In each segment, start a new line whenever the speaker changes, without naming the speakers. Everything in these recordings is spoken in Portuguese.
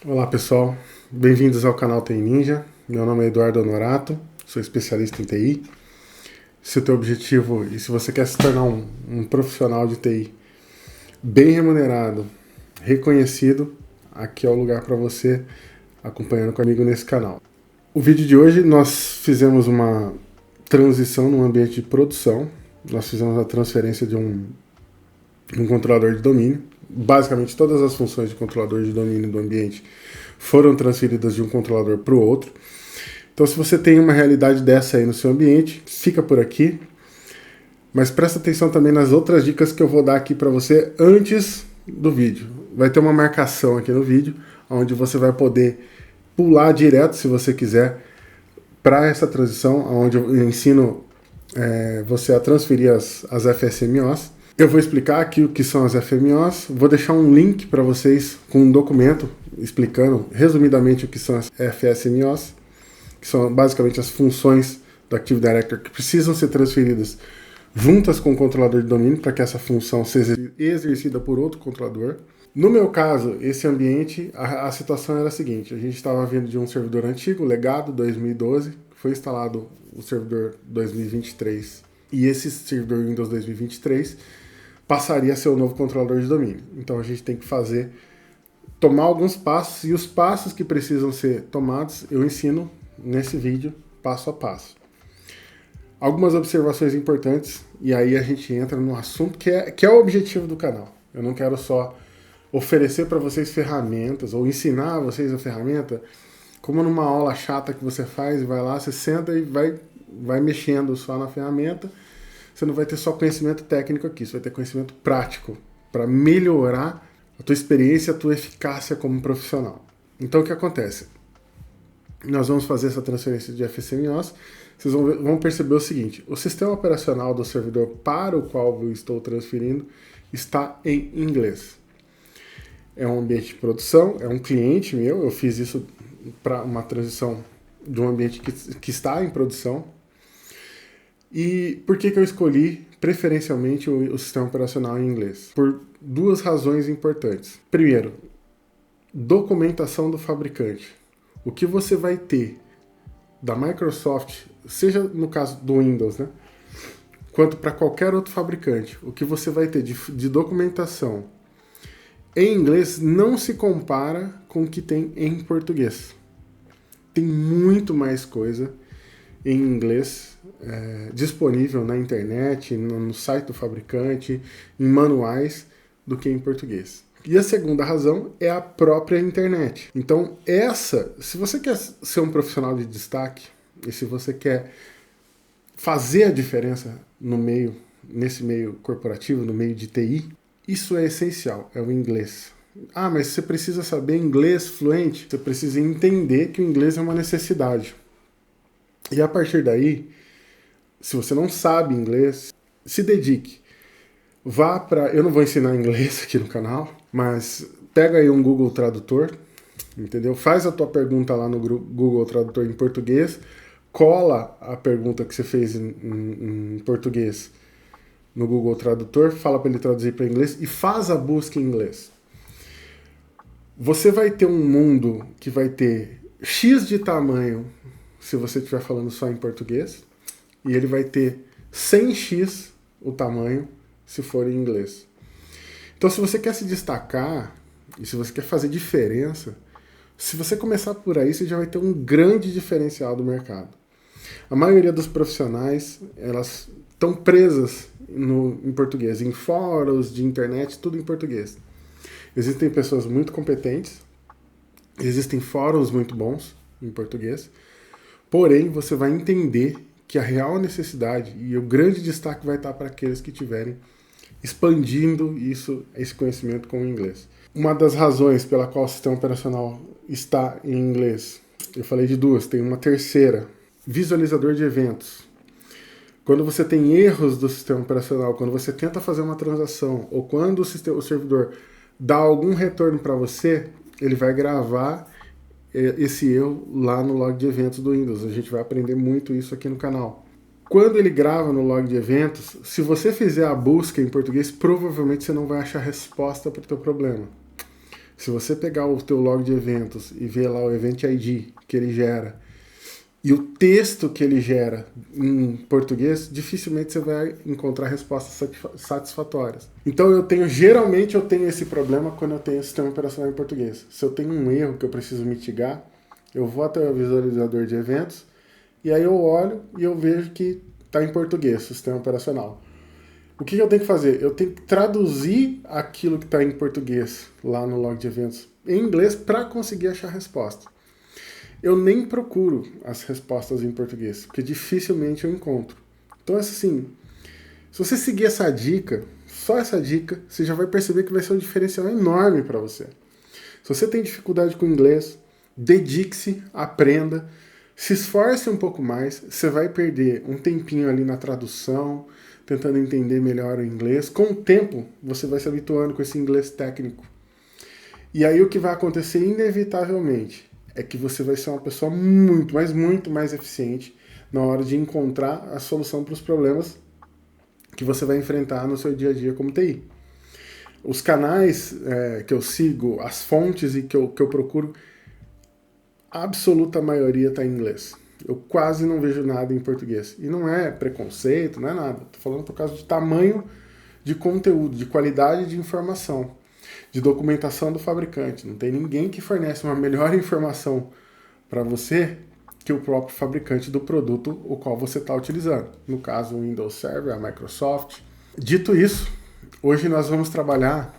Olá pessoal, bem-vindos ao canal TI Ninja. Meu nome é Eduardo Honorato, sou especialista em TI. Se o teu objetivo e se você quer se tornar um profissional de TI bem remunerado, reconhecido, aqui é o lugar para você acompanhando comigo nesse canal. O vídeo de hoje nós fizemos uma transição no ambiente de produção, nós fizemos a transferência de um controlador de domínio. Basicamente todas as funções de controlador de domínio do ambiente foram transferidas de um controlador para o outro. Então, se você tem uma realidade dessa aí no seu ambiente, fica por aqui. Mas presta atenção também nas outras dicas que eu vou dar aqui para você antes do vídeo. Vai ter uma marcação aqui no vídeo, onde você vai poder pular direto, se você quiser, para essa transição, onde eu ensino você a transferir as FSMOs. Eu vou explicar aqui o que são as FMOs, vou deixar um link para vocês com um documento explicando resumidamente o que são as FSMOs, que são basicamente as funções do Active Directory que precisam ser transferidas juntas com o controlador de domínio para que essa função seja exercida por outro controlador. No meu caso, esse ambiente, a situação era a seguinte: a gente estava vindo de um servidor antigo, legado 2012, foi instalado o servidor 2023 e esse servidor Windows 2023 passaria a ser o novo controlador de domínio. Então a gente tem que tomar alguns passos, e os passos que precisam ser tomados eu ensino nesse vídeo passo a passo. Algumas observações importantes, e aí a gente entra no assunto que é o objetivo do canal. Eu não quero só oferecer para vocês ferramentas ou ensinar vocês a ferramenta como numa aula chata que você faz e vai lá, você senta e vai mexendo só na ferramenta. Você não vai ter só conhecimento técnico aqui, você vai ter conhecimento prático para melhorar a tua experiência, a tua eficácia como profissional. Então o que acontece? Nós vamos fazer essa transferência de FSMOs, vocês vão perceber o seguinte: o sistema operacional do servidor para o qual eu estou transferindo está em inglês. É um ambiente de produção, é um cliente meu, eu fiz isso para uma transição de um ambiente que está em produção. E por que eu escolhi preferencialmente o sistema operacional em inglês? Por duas razões importantes. Primeiro, documentação do fabricante. O que você vai ter da Microsoft, seja no caso do Windows, né, quanto para qualquer outro fabricante, o que você vai ter de documentação em inglês não se compara com o que tem em português. Tem muito mais coisa em inglês disponível na internet, no site do fabricante, em manuais, do que em português. E a segunda razão é a própria internet. Então se você quer ser um profissional de destaque, e se você quer fazer a diferença nesse meio corporativo, no meio de TI, isso é essencial, é o inglês. Ah, mas você precisa saber inglês fluente? Você precisa entender que o inglês é uma necessidade. E a partir daí, se você não sabe inglês, se dedique. Eu não vou ensinar inglês aqui no canal, mas pega aí um Google Tradutor, entendeu? Faz a tua pergunta lá no Google Tradutor em português, cola a pergunta que você fez em português no Google Tradutor, fala para ele traduzir para inglês e faz a busca em inglês. Você vai ter um mundo que vai ter X de tamanho se você estiver falando só em português, e ele vai ter 100x o tamanho se for em inglês. Então, se você quer se destacar e se você quer fazer diferença, se você começar por aí, você já vai ter um grande diferencial do mercado. A maioria dos profissionais, elas estão presas em português, em fóruns de internet, tudo em português. Existem pessoas muito competentes, existem fóruns muito bons em português, porém você vai entender que a real necessidade e o grande destaque vai estar para aqueles que estiverem expandindo esse conhecimento com o inglês. Uma das razões pela qual o sistema operacional está em inglês, eu falei de duas, tem uma terceira: visualizador de eventos. Quando você tem erros do sistema operacional, quando você tenta fazer uma transação, ou quando o servidor dá algum retorno para você, ele vai gravar esse erro lá no log de eventos do Windows. A gente vai aprender muito isso aqui no canal. Quando ele grava no log de eventos, se você fizer a busca em português, provavelmente você não vai achar resposta para o teu problema. Se você pegar o teu log de eventos e ver lá o Event ID que ele gera e o texto que ele gera em português, dificilmente você vai encontrar respostas satisfatórias. Então geralmente eu tenho esse problema quando eu tenho o sistema operacional em português. Se eu tenho um erro que eu preciso mitigar, eu vou até o visualizador de eventos e aí eu olho e eu vejo que está em português o sistema operacional. O que eu tenho que fazer? Eu tenho que traduzir aquilo que está em português lá no log de eventos em inglês para conseguir achar a resposta. Eu nem procuro as respostas em português, porque dificilmente eu encontro. Então, assim, se você seguir essa dica, só essa dica, você já vai perceber que vai ser um diferencial enorme para você. Se você tem dificuldade com inglês, dedique-se, aprenda, se esforce um pouco mais, você vai perder um tempinho ali na tradução, tentando entender melhor o inglês. Com o tempo, você vai se habituando com esse inglês técnico. E aí o que vai acontecer inevitavelmente é que você vai ser uma pessoa muito, mas muito mais eficiente na hora de encontrar a solução para os problemas que você vai enfrentar no seu dia a dia como TI. Os canais que eu sigo, as fontes e que eu procuro, a absoluta maioria está em inglês. Eu quase não vejo nada em português. E não é preconceito, não é nada. Estou falando por causa de tamanho de conteúdo, de qualidade de informação, de documentação do fabricante. Não tem ninguém que fornece uma melhor informação para você que o próprio fabricante do produto o qual você está utilizando. No caso, o Windows Server, a Microsoft. Dito isso, hoje nós vamos trabalhar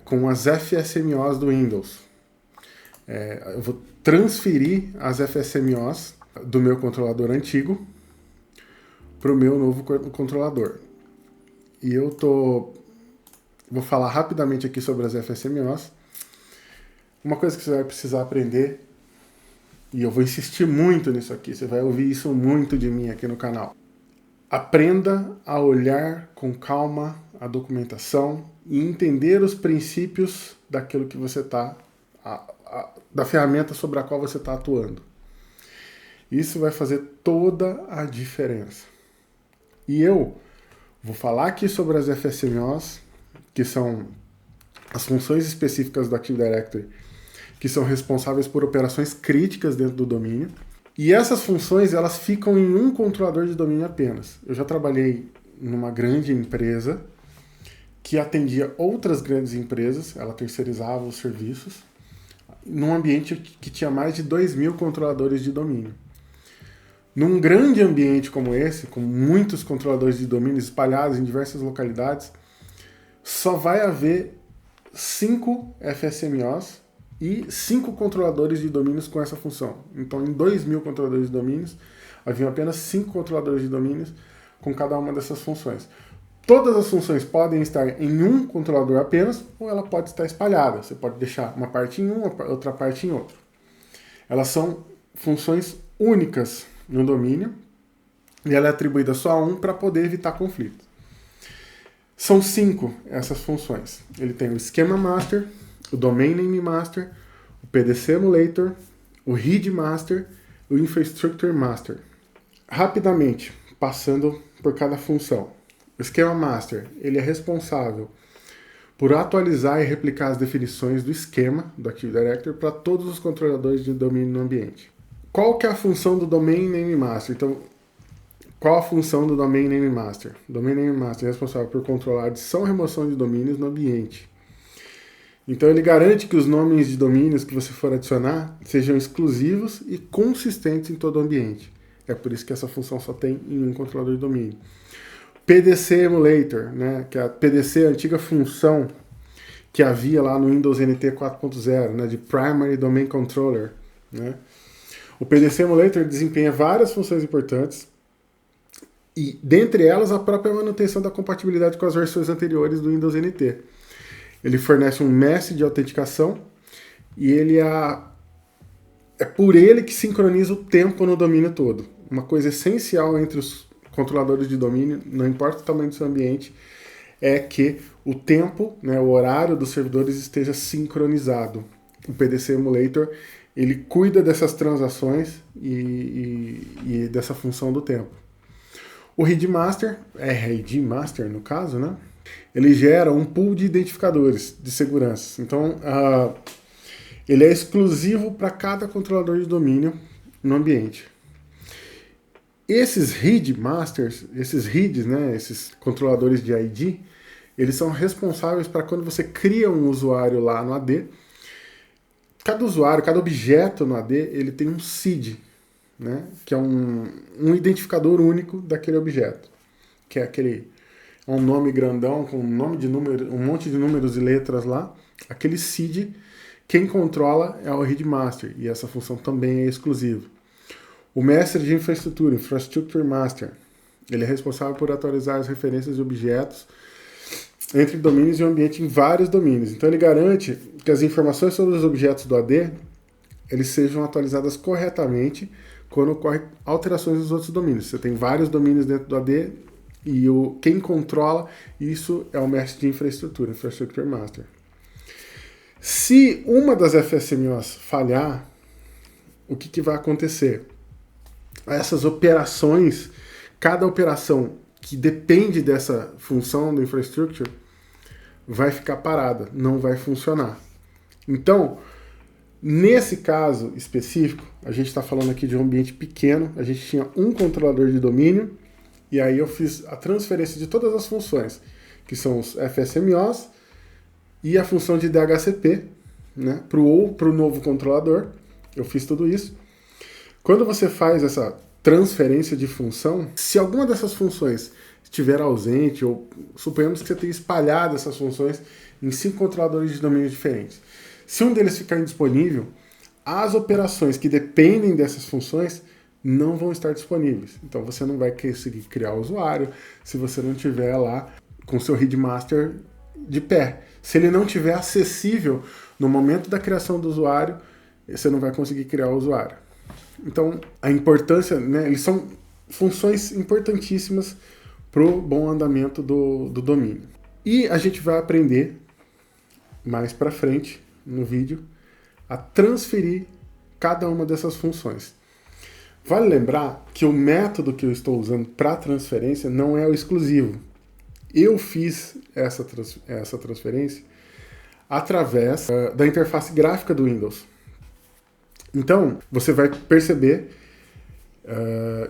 com as FSMOs do Windows. Eu vou transferir as FSMOs do meu controlador antigo para o meu novo controlador. E vou falar rapidamente aqui sobre as FSMOs. Uma coisa que você vai precisar aprender, e eu vou insistir muito nisso aqui, você vai ouvir isso muito de mim aqui no canal. Aprenda a olhar com calma a documentação e entender os princípios daquilo que você está, da ferramenta sobre a qual você está atuando. Isso vai fazer toda a diferença. E eu vou falar aqui sobre as FSMOs, que são as funções específicas do Active Directory, que são responsáveis por operações críticas dentro do domínio. E essas funções, elas ficam em um controlador de domínio apenas. Eu já trabalhei numa grande empresa que atendia outras grandes empresas, ela terceirizava os serviços, num ambiente que tinha mais de 2.000 controladores de domínio. Num grande ambiente como esse, com muitos controladores de domínio espalhados em diversas localidades, só vai haver 5 FSMOs e 5 controladores de domínios com essa função. Então, em 2.000 controladores de domínios, haviam apenas 5 controladores de domínios com cada uma dessas funções. Todas as funções podem estar em um controlador apenas, ou ela pode estar espalhada. Você pode deixar uma parte em um, outra parte em outro. Elas são funções únicas no domínio, e ela é atribuída só a um para poder evitar conflito. São 5 essas funções. Ele tem o Schema Master, o Domain Name Master, o PDC Emulator, o Read Master e o Infrastructure Master. Rapidamente, passando por cada função. O Schema Master, ele é responsável por atualizar e replicar as definições do esquema do Active Directory para todos os controladores de domínio no ambiente. Qual que é a função do Domain Name Master? Então, qual a função do Domain Name Master? O Domain Name Master é responsável por controlar a adição e remoção de domínios no ambiente. Então, ele garante que os nomes de domínios que você for adicionar sejam exclusivos e consistentes em todo o ambiente. É por isso que essa função só tem em um controlador de domínio. PDC Emulator, né, que é a PDC, a antiga função que havia lá no Windows NT 4.0, né, de Primary Domain Controller. Né? O PDC Emulator desempenha várias funções importantes, e dentre elas a própria manutenção da compatibilidade com as versões anteriores do Windows NT. Ele fornece um mestre de autenticação e é por ele que sincroniza o tempo no domínio todo. Uma coisa essencial entre os controladores de domínio, não importa o tamanho do seu ambiente, é que o tempo, né, o horário dos servidores esteja sincronizado. O PDC Emulator, ele cuida dessas transações e dessa função do tempo. O Read Master, Read Master no caso, né? ele gera um pool de identificadores de segurança. Então, ele é exclusivo para cada controlador de domínio no ambiente. Esses read masters, esses reads, né, esses controladores de ID, eles são responsáveis para quando você cria um usuário lá no AD, cada usuário, cada objeto no AD, ele tem um seed, né, que é um identificador único daquele objeto, que é um nome grandão com um monte de números e letras lá. Aquele seed, quem controla é o read master, e essa função também é exclusiva. O mestre de infraestrutura, Infrastructure Master, ele é responsável por atualizar as referências de objetos entre domínios e o ambiente em vários domínios. Então ele garante que as informações sobre os objetos do AD eles sejam atualizadas corretamente quando ocorrem alterações nos outros domínios. Você tem vários domínios dentro do AD e quem controla isso é o mestre de infraestrutura, Infrastructure Master. Se uma das FSMOs falhar, o que vai acontecer? Essas operações, cada operação que depende dessa função do infrastructure vai ficar parada, não vai funcionar. Então, nesse caso específico, a gente está falando aqui de um ambiente pequeno, a gente tinha um controlador de domínio, e aí eu fiz a transferência de todas as funções, que são os FSMOs e a função de DHCP, né, para o novo controlador. Eu fiz tudo isso. Quando você faz essa transferência de função, se alguma dessas funções estiver ausente, ou suponhamos que você tenha espalhado essas funções em 5 controladores de domínio diferentes, se um deles ficar indisponível, as operações que dependem dessas funções não vão estar disponíveis. Então você não vai conseguir criar o usuário se você não tiver lá com o seu read master de pé. Se ele não tiver acessível no momento da criação do usuário, você não vai conseguir criar o usuário. Então, a importância, né, eles são funções importantíssimas para o bom andamento do domínio. E a gente vai aprender mais para frente no vídeo a transferir cada uma dessas funções. Vale lembrar que o método que eu estou usando para transferência não é o exclusivo. Eu fiz essa transferência através da interface gráfica do Windows. Então, você vai perceber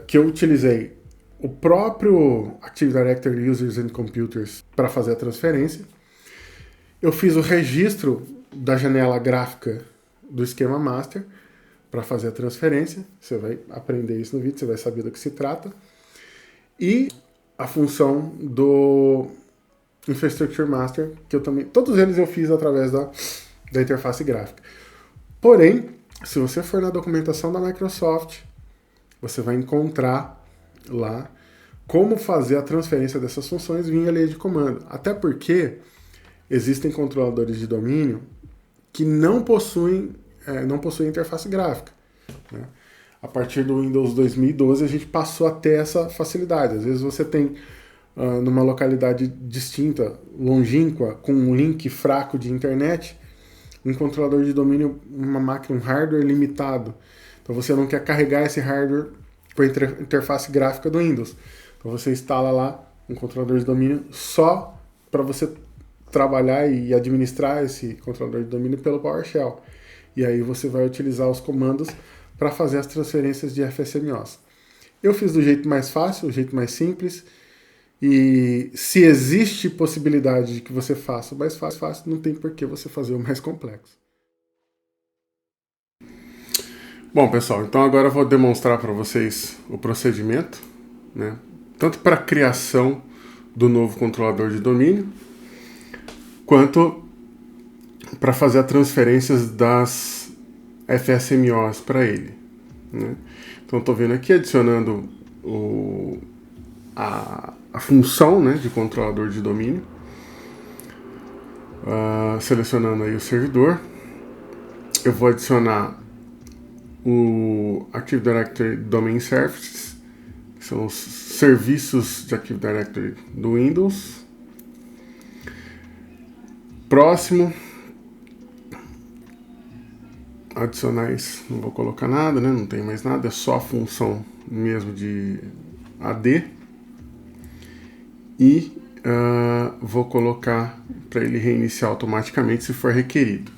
que eu utilizei o próprio Active Directory Users and Computers para fazer a transferência. Eu fiz o registro da janela gráfica do esquema master para fazer a transferência. Você vai aprender isso no vídeo, você vai saber do que se trata. E a função do Infrastructure Master, que eu também... Todos eles eu fiz através da interface gráfica. Porém, se você for na documentação da Microsoft, você vai encontrar lá como fazer a transferência dessas funções via linha de comando. Até porque existem controladores de domínio que não possuem interface gráfica, né? A partir do Windows 2012 a gente passou a ter essa facilidade. Às vezes você tem numa localidade distinta, longínqua, com um link fraco de internet, um controlador de domínio, uma máquina, um hardware limitado. Então você não quer carregar esse hardware com a interface gráfica do Windows. Então você instala lá um controlador de domínio só para você trabalhar e administrar esse controlador de domínio pelo PowerShell. E aí você vai utilizar os comandos para fazer as transferências de FSMOs. Eu fiz do jeito mais fácil, o jeito mais simples. E se existe possibilidade de que você faça o mais fácil, não tem por que você fazer o mais complexo. Bom, pessoal, então agora eu vou demonstrar para vocês o procedimento, né? Tanto para a criação do novo controlador de domínio, quanto para fazer as transferências das FSMOs para ele, né? Então estou vendo aqui, adicionando a função, né, de controlador de domínio, selecionando aí o servidor. Eu vou adicionar o Active Directory Domain Services, que são os serviços de Active Directory do Windows. Próximo, adicionais, não vou colocar nada, né? Não tem mais nada, é só a função mesmo de AD. E vou colocar para ele reiniciar automaticamente se for requerido.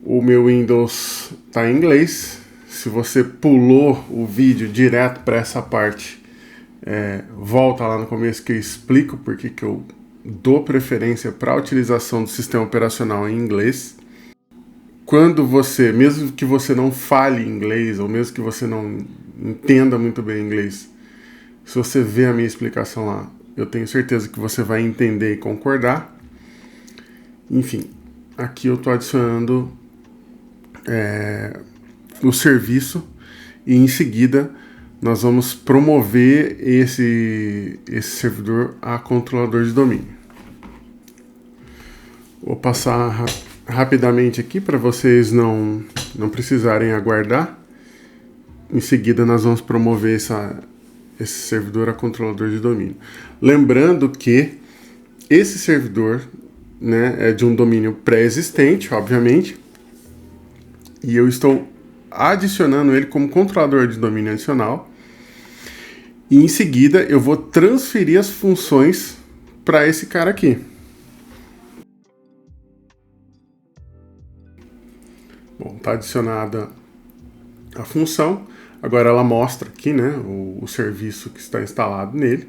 O meu Windows está em inglês. Se você pulou o vídeo direto para essa parte, volta lá no começo que eu explico porque que eu dou preferência para a utilização do sistema operacional em inglês. Quando você, mesmo que você não fale inglês, ou mesmo que você não entenda muito bem inglês, se você vê a minha explicação lá, eu tenho certeza que você vai entender e concordar. Enfim, aqui eu estou adicionando o serviço e em seguida nós vamos promover esse servidor a controlador de domínio. Vou passar rapidamente aqui para vocês não precisarem aguardar. Em seguida nós vamos promover esse servidor a controlador de domínio. Lembrando que esse servidor, né, é de um domínio pré-existente, obviamente, e eu estou adicionando ele como controlador de domínio adicional. E em seguida eu vou transferir as funções para esse cara aqui. Bom, está adicionada a função. Agora ela mostra aqui, né, o serviço que está instalado nele.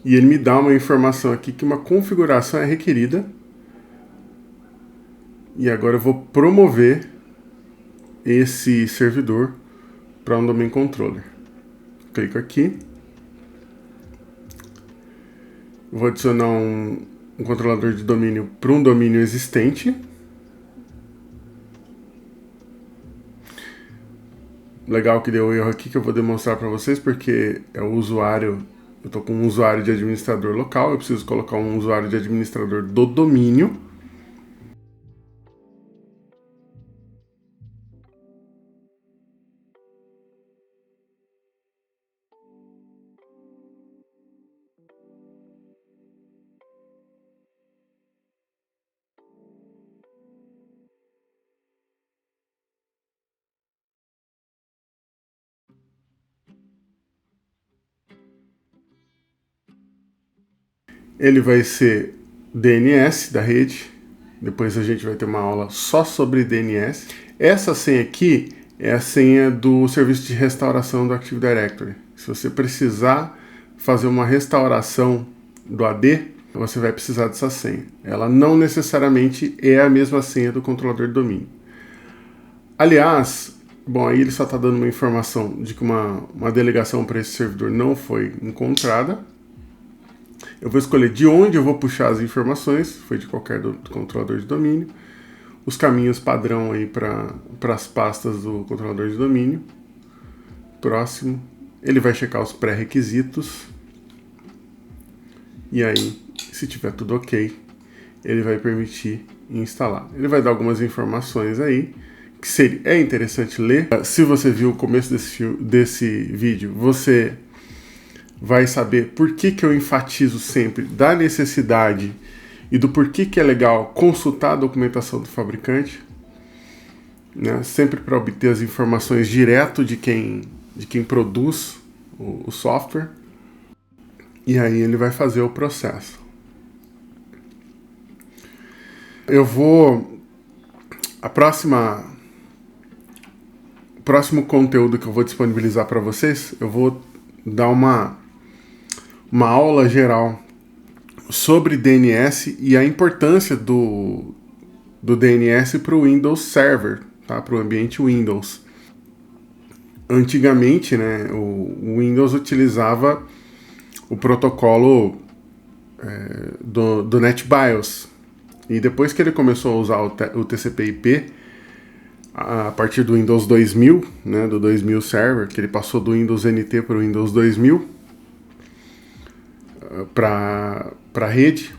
E ele me dá uma informação aqui que uma configuração é requerida. E agora eu vou promover esse servidor para um domain controller. Clico aqui. Vou adicionar um controlador de domínio para um domínio existente. Legal que deu erro aqui que eu vou demonstrar para vocês, porque é o usuário. Eu estou com um usuário de administrador local, eu preciso colocar um usuário de administrador do domínio. Ele vai ser DNS da rede. Depois a gente vai ter uma aula só sobre DNS. Essa senha aqui é a senha do serviço de restauração do Active Directory. Se você precisar fazer uma restauração do AD, você vai precisar dessa senha. Ela não necessariamente é a mesma senha do controlador de domínio. Aliás, bom, aí ele só está dando uma informação de que uma delegação para esse servidor não foi encontrada. Eu vou escolher de onde eu vou puxar as informações, foi de qualquer do controlador de domínio. Os caminhos padrão aí para as pastas do controlador de domínio. Próximo, ele vai checar os pré-requisitos. E aí, se tiver tudo ok, ele vai permitir instalar. Ele vai dar algumas informações aí, que é interessante ler. Se você viu o começo desse vídeo, você vai saber por que eu enfatizo sempre da necessidade e do porquê que é legal consultar a documentação do fabricante, né? Sempre para obter as informações direto de quem produz o software. E aí ele vai fazer o processo. O próximo conteúdo que eu vou disponibilizar para vocês, eu vou dar uma aula geral sobre DNS e a importância do DNS para o Windows Server, tá? Para o ambiente Windows. Antigamente, né, o Windows utilizava o protocolo do NetBIOS. E depois que ele começou a usar o TCP/IP, a partir do Windows 2000, né, do 2000 Server, que ele passou do Windows NT para o Windows 2000, para a rede,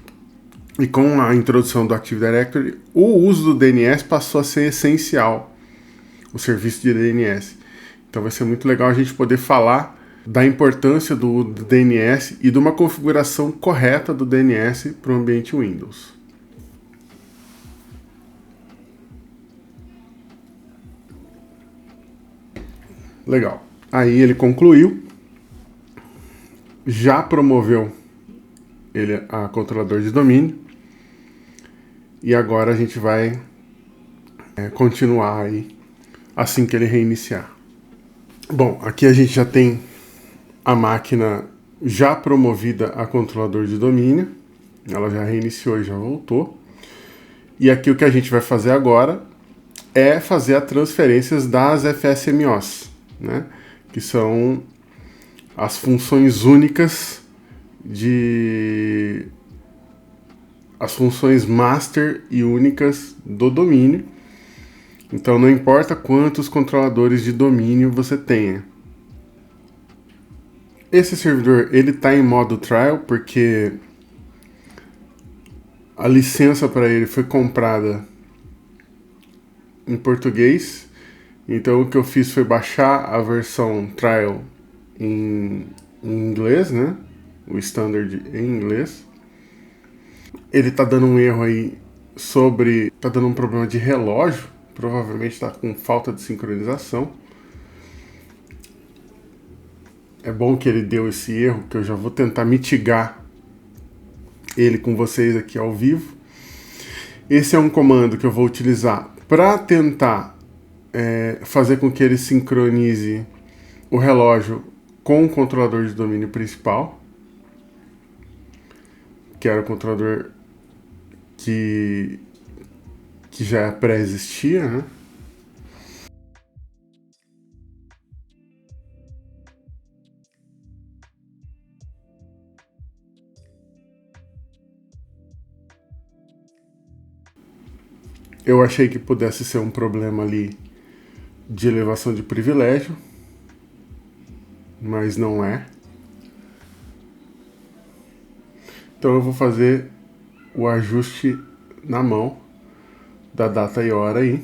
e com a introdução do Active Directory, o uso do DNS passou a ser essencial, o serviço de DNS. Então vai ser muito legal a gente poder falar da importância do DNS e de uma configuração correta do DNS para o ambiente Windows. Legal. Aí ele concluiu. já promoveu ele a controlador de domínio. E agora a gente vai continuar aí assim que ele reiniciar. Bom, aqui a gente já tem a máquina já promovida a controlador de domínio. Ela já reiniciou e já voltou. E aqui o que a gente vai fazer agora é fazer as transferências das FSMOs, né? Que são as funções únicas as funções master e únicas do domínio. Então não importa quantos controladores de domínio você tenha. Esse servidor ele está em modo trial porque a licença para ele foi comprada em português. Então o que eu fiz foi baixar a versão trial em inglês, né? O standard em inglês. Ele tá dando um erro aí tá dando um problema de relógio, provavelmente está com falta de sincronização. É bom que ele deu esse erro, que eu já vou tentar mitigar ele com vocês aqui ao vivo. Esse é um comando que eu vou utilizar para tentar fazer com que ele sincronize o relógio com o controlador de domínio principal, que era o controlador que já pré-existia, né? Eu achei que pudesse ser um problema ali de elevação de privilégio, mas não é. Então eu vou fazer o ajuste na mão da data e hora aí.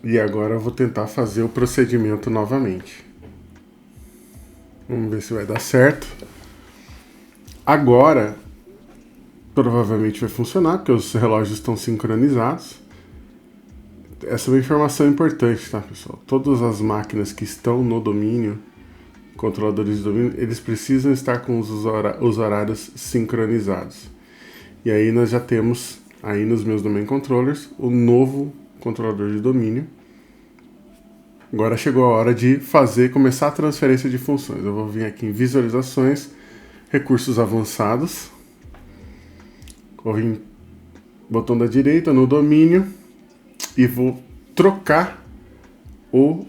E agora eu vou tentar fazer o procedimento novamente. Vamos ver se vai dar certo. Agora, provavelmente vai funcionar, porque os relógios estão sincronizados. Essa é uma informação importante, tá, pessoal? Todas as máquinas que estão no domínio, controladores de domínio, eles precisam estar com os horários sincronizados. E aí nós já temos, aí nos meus domain controllers, o novo controlador de domínio. Agora chegou a hora de começar a transferência de funções. Eu vou vir aqui em visualizações, recursos avançados. Vou vir botão da direita no domínio e vou trocar o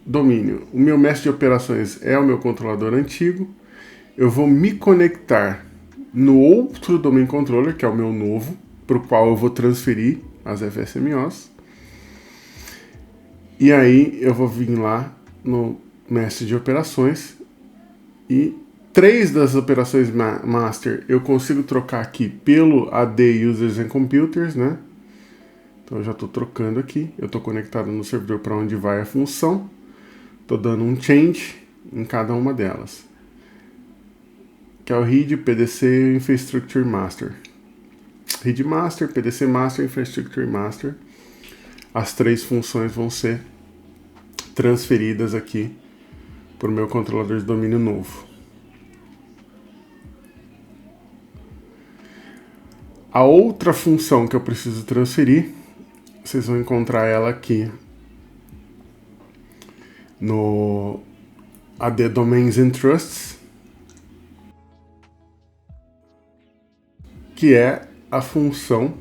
domínio. O meu mestre de operações é o meu controlador antigo. Eu vou me conectar no outro domain controller, que é o meu novo, para o qual eu vou transferir as FSMOs. E aí eu vou vir lá no mestre de operações e 3 das operações master eu consigo trocar aqui pelo AD Users and Computers, né? Então eu já estou trocando aqui. Eu estou conectado no servidor para onde vai a função. Estou dando um change em cada uma delas, que é o read, PDC, Infrastructure Master. Read Master, PDC Master, Infrastructure Master. As 3 funções vão ser transferidas aqui para o meu controlador de domínio novo. A outra função que eu preciso transferir, vocês vão encontrar ela aqui no AD Domains and Trusts, que é a função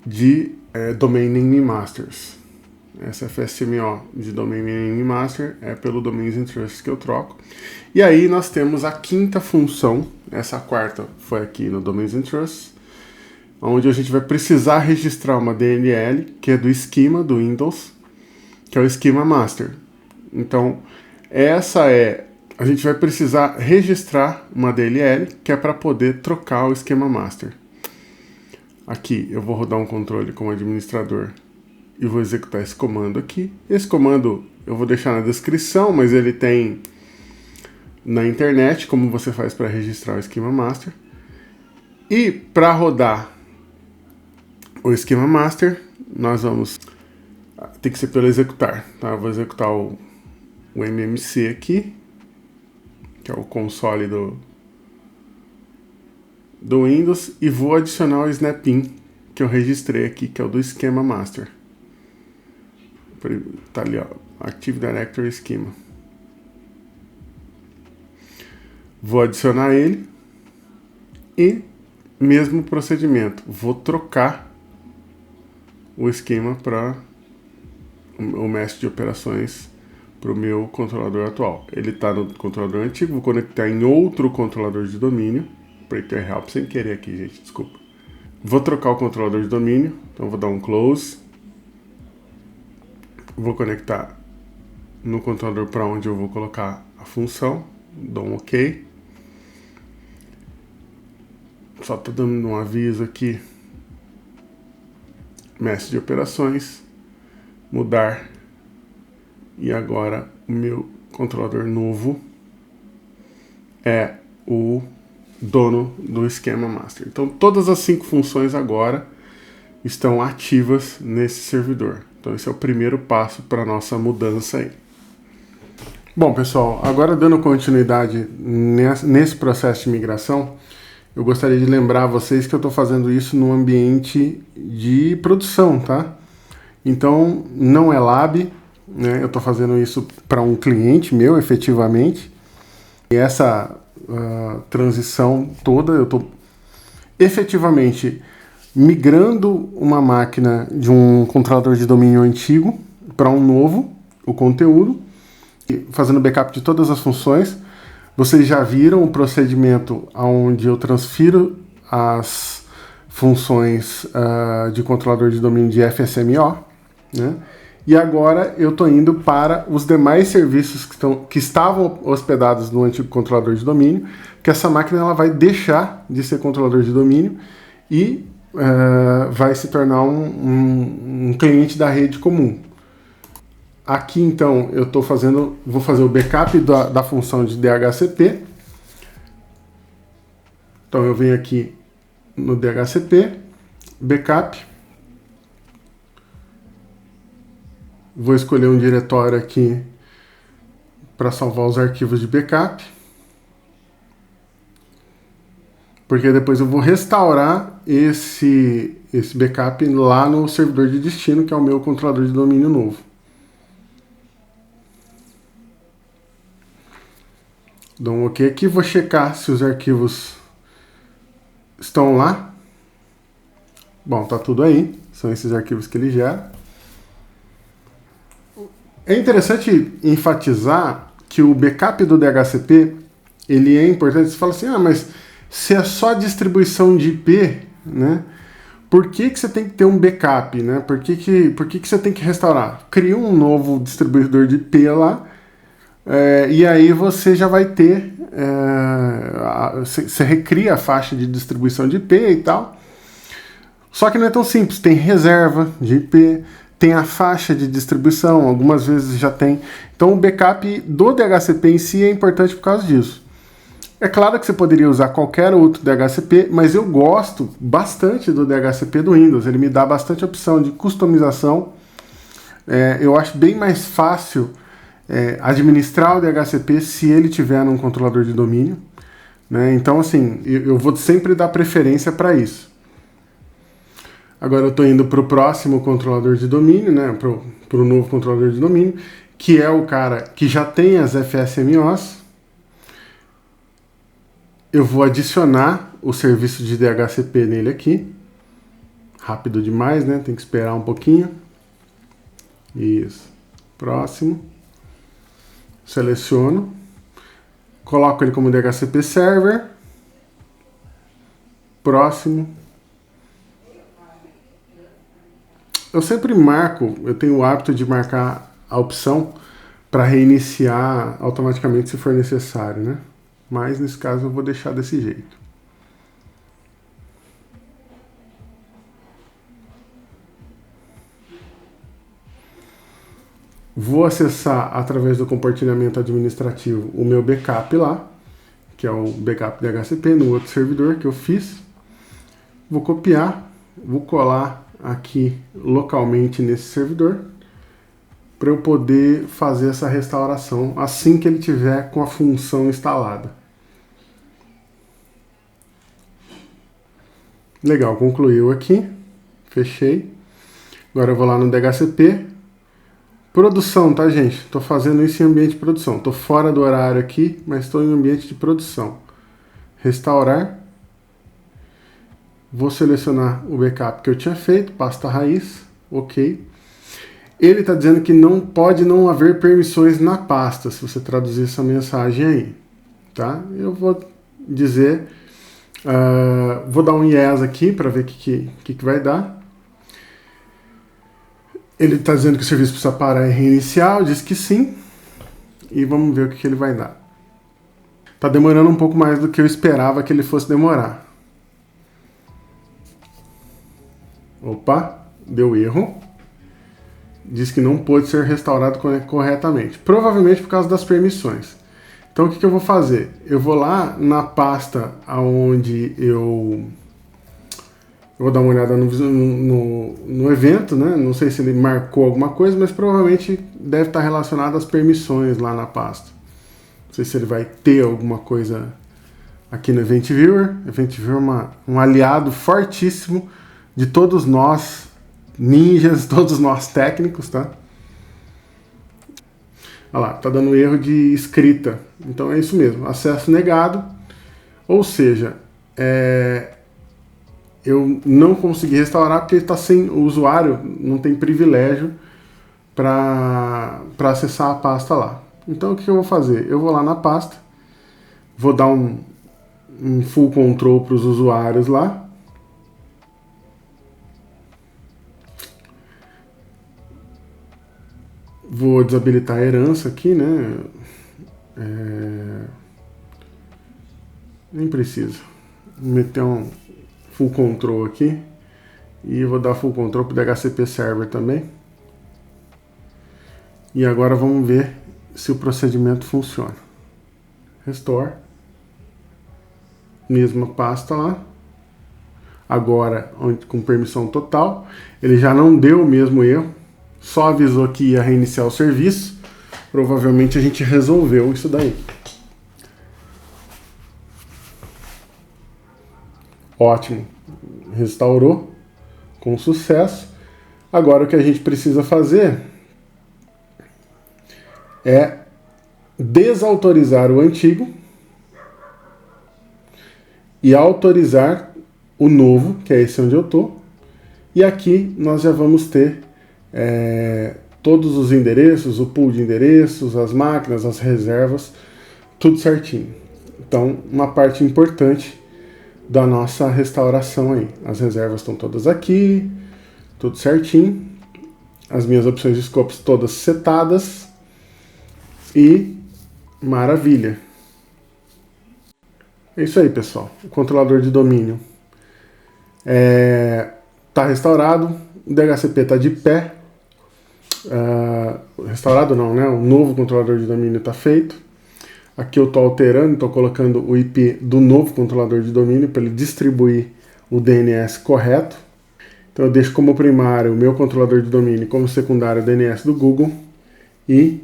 de Domain Name Masters. essa FSMO de Domain Name Master é pelo Domains and Trusts que eu troco. E aí nós temos a quinta função, essa quarta foi aqui no Domains and Trusts, onde a gente vai precisar registrar uma DLL, que é do esquema do Windows, que é o esquema master. Então, a gente vai precisar registrar uma DLL, que é para poder trocar o esquema master. Aqui eu vou rodar um controle como administrador e vou executar esse comando aqui. Esse comando eu vou deixar na descrição, mas ele tem na internet como você faz para registrar o esquema master. E para rodar o esquema master, nós vamos... Tem que ser pelo executar, tá? Eu vou executar o MMC aqui, que é o console do Windows, e vou adicionar o snap-in que eu registrei aqui, que é o do esquema master. Tá ali, ó, Active Directory Schema. Vou adicionar ele e mesmo procedimento, vou trocar o esquema para o mestre de operações para o meu controlador atual. Ele está no controlador antigo, vou conectar em outro controlador de domínio. Breaker Help sem querer aqui, gente, desculpa. Vou trocar o controlador de domínio, então vou dar um close. Vou conectar no controlador para onde eu vou colocar a função, dou um OK. Só estou dando um aviso aqui. Mestre de operações, mudar. E agora o meu controlador novo é o dono do esquema master. Então todas as 5 funções agora estão ativas nesse servidor. Então esse é o primeiro passo para a nossa mudança aí. Bom, pessoal, agora dando continuidade nesse processo de migração, eu gostaria de lembrar a vocês que eu estou fazendo isso no ambiente de produção, tá? Então não é lab, né? Eu estou fazendo isso para um cliente meu, efetivamente. E essa transição toda, eu estou efetivamente migrando uma máquina de um controlador de domínio antigo para um novo, o conteúdo, fazendo backup de todas as funções. Vocês já viram o procedimento onde eu transfiro as funções de controlador de domínio de FSMO, né? E agora eu estou indo para os demais serviços que estavam hospedados no antigo controlador de domínio, que essa máquina ela vai deixar de ser controlador de domínio e vai se tornar um cliente da rede comum. Aqui então eu vou fazer o backup da função de DHCP. Então eu venho aqui no DHCP, backup. Vou escolher um diretório aqui para salvar os arquivos de backup. Porque depois eu vou restaurar esse backup lá no servidor de destino, que é o meu controlador de domínio novo. Dou um OK aqui, vou checar se os arquivos estão lá. Bom, tá tudo aí, são esses arquivos que ele gera. É interessante enfatizar que o backup do DHCP, ele é importante. Você fala assim, mas se é só distribuição de IP, né? Por que você tem que ter um backup, né? Por que você tem que restaurar? Cria um novo distribuidor de IP lá, e aí você já vai ter, você recria a faixa de distribuição de IP e tal. Só que não é tão simples, tem reserva de IP, tem a faixa de distribuição, algumas vezes já tem. Então o backup do DHCP em si é importante por causa disso. É claro que você poderia usar qualquer outro DHCP, mas eu gosto bastante do DHCP do Windows. Ele me dá bastante opção de customização. Eu acho bem mais fácil administrar o DHCP se ele tiver num controlador de domínio, né? Então assim, eu vou sempre dar preferência para isso. Agora eu estou indo para o próximo controlador de domínio, né? Para o novo controlador de domínio, que é o cara que já tem as FSMOs. Eu vou adicionar o serviço de DHCP nele aqui. Rápido demais, né? Tem que esperar um pouquinho. Isso. Próximo. Seleciono. Coloco ele como DHCP Server. Próximo. Eu sempre marco, eu tenho o hábito de marcar a opção para reiniciar automaticamente se for necessário, né? Mas nesse caso eu vou deixar desse jeito. Vou acessar através do compartilhamento administrativo o meu backup lá, que é o backup DHCP no outro servidor que eu fiz. Vou copiar, vou colar aqui localmente nesse servidor para eu poder fazer essa restauração assim que ele tiver com a função instalada. Legal, concluiu aqui, fechei. Agora eu vou lá no DHCP. Produção, tá, gente? Estou fazendo isso em ambiente de produção. Estou fora do horário aqui, mas estou em ambiente de produção. Restaurar. Vou selecionar o backup que eu tinha feito, pasta raiz, ok. Ele está dizendo que não pode não haver permissões na pasta, se você traduzir essa mensagem aí, tá? Eu vou dizer, vou dar um yes aqui para ver o que vai dar. Ele está dizendo que o serviço precisa parar e reiniciar, eu disse que sim, e vamos ver o que ele vai dar. Está demorando um pouco mais do que eu esperava que ele fosse demorar. Opa, deu erro. Diz que não pôde ser restaurado corretamente. Provavelmente por causa das permissões. Então o que eu vou fazer? Eu vou lá na pasta onde eu vou dar uma olhada no evento, né? Não sei se ele marcou alguma coisa, mas provavelmente deve estar relacionado às permissões lá na pasta. Não sei se ele vai ter alguma coisa aqui no Event Viewer. Event Viewer é um aliado fortíssimo de todos nós ninjas, todos nós técnicos, tá? Olha lá, tá dando erro de escrita. Então é isso mesmo, acesso negado. Ou seja, eu não consegui restaurar porque está sem o usuário, não tem privilégio para acessar a pasta lá. Então o que eu vou fazer? Eu vou lá na pasta, vou dar um full control para os usuários lá. Vou desabilitar a herança aqui, né? Nem precisa. Vou meter um full control aqui. E vou dar full control para o DHCP Server também. E agora vamos ver se o procedimento funciona. Restore. Mesma pasta lá. Agora com permissão total. Ele já não deu o mesmo erro. Só avisou que ia reiniciar o serviço. Provavelmente a gente resolveu isso daí. Ótimo. Restaurou com sucesso. Agora o que a gente precisa fazer é desautorizar o antigo e autorizar o novo, que é esse onde eu estou. E aqui nós já vamos ter todos os endereços, o pool de endereços, as máquinas, as reservas, tudo certinho. Então, uma parte importante da nossa restauração aí. As reservas estão todas aqui, tudo certinho. As minhas opções de scopes todas setadas. E maravilha. É isso aí, pessoal. O controlador de domínio está restaurado. O DHCP está de pé. Restaurado não, né? O novo controlador de domínio está feito. Aqui eu estou alterando, estou colocando o IP do novo controlador de domínio para ele distribuir o DNS correto. Então eu deixo como primário o meu controlador de domínio, como secundário o DNS do Google. E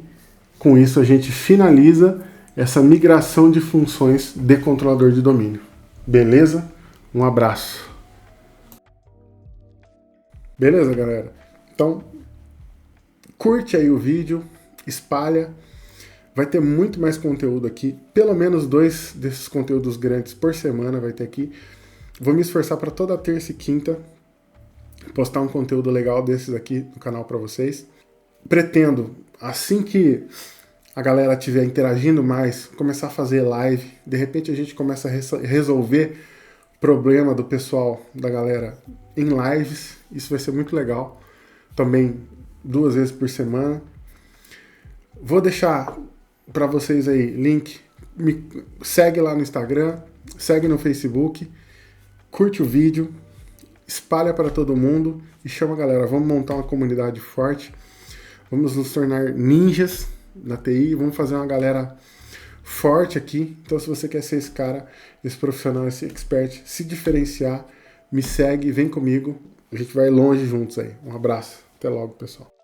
com isso a gente finaliza essa migração de funções de controlador de domínio. Beleza? Um abraço. Beleza, galera? Então, curte aí o vídeo, espalha. Vai ter muito mais conteúdo aqui. Pelo menos 2 desses conteúdos grandes por semana vai ter aqui. Vou me esforçar para toda terça e quinta postar um conteúdo legal desses aqui no canal para vocês. pretendo, assim que a galera estiver interagindo mais, começar a fazer live. De repente a gente começa a resolver problema do pessoal, da galera, em lives. Isso vai ser muito legal. Também 2 vezes por semana. Vou deixar para vocês aí link. Me segue lá no Instagram, segue no Facebook, curte o vídeo, espalha para todo mundo e chama a galera. Vamos montar uma comunidade forte. Vamos nos tornar ninjas na TI. Vamos fazer uma galera forte aqui. Então, se você quer ser esse cara, esse profissional, esse expert, se diferenciar, me segue, vem comigo. A gente vai longe juntos aí. Um abraço. Até logo, pessoal.